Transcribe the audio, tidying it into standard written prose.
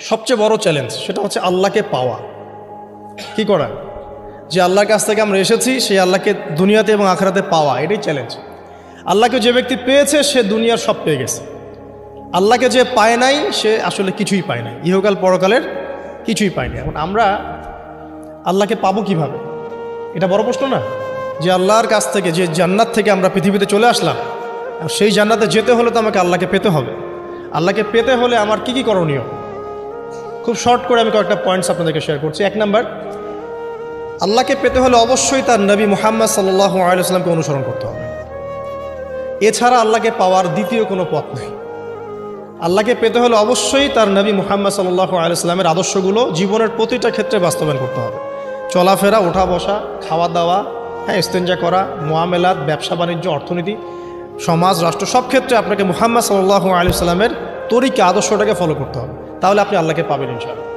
সবচেয়ে বড় চ্যালেঞ্জ সেটা হচ্ছে আল্লাহকে পাওয়া। কি করা? যে আল্লাহর কাছ থেকে আমরা এসেছি সেই আল্লাহকে দুনিয়াতে এবং আখিরাতে পাওয়া, এটাই চ্যালেঞ্জ। আল্লাহকে যে ব্যক্তি পেয়েছে সে দুনিয়ার সব পেয়ে গেছে। আল্লাহকে যে পায় নাই সে আসলে কিছুই পায় নাই, ইহকাল পরকালের কিছুই পায়নি। এখন আমরা আল্লাহকে পাবো কিভাবে? এটা বড় প্রশ্ন না? যে আল্লাহর কাছ থেকে, যে জান্নাত থেকে আমরা পৃথিবীতে চলে আসলাম, সেই জান্নাতে যেতে হলে তো আমাকে আল্লাহকে পেতে হবে। আল্লাহকে পেতে হলে আমার কি কি করণীয়? খুব শর্ট করে আমি কয়েকটা পয়েন্টস আপনাদেরকে শেয়ার করছি। 1 নাম্বার, আল্লাহকে পেতে হলে অবশ্যই তার নবী মুহাম্মদ সাল্লাল্লাহু আলাইহি ওয়াসাল্লামকে অনুসরণ করতে হবে। এছাড়া আল্লাহকে পাওয়ার দ্বিতীয় কোনো পথ নেই। আল্লাহকে পেতে হলে অবশ্যই তার নবী মুহাম্মদ সাল্লাল্লাহু আলাইহি ওয়াসাল্লামের আদর্শগুলো জীবনের প্রতিটা ক্ষেত্রে বাস্তবায়ন করতে হবে। চলাফেরা, ওঠা বসা, খাওয়া দাওয়া, ইস্তেঞ্জা করা, মুআমালাত, ব্যবসা বাণিজ্য, অর্থনীতি, সমাজ, রাষ্ট্র, সব ক্ষেত্রে আপনাকে মুহাম্মদ সাল্লাল্লাহু আলাইহি ওয়াসাল্লামের তরিকা, আদর্শটাকে ফলো করতে হবে। তাহলে আপনি আল্লাহকে পাবেন ইনশাআল্লাহ।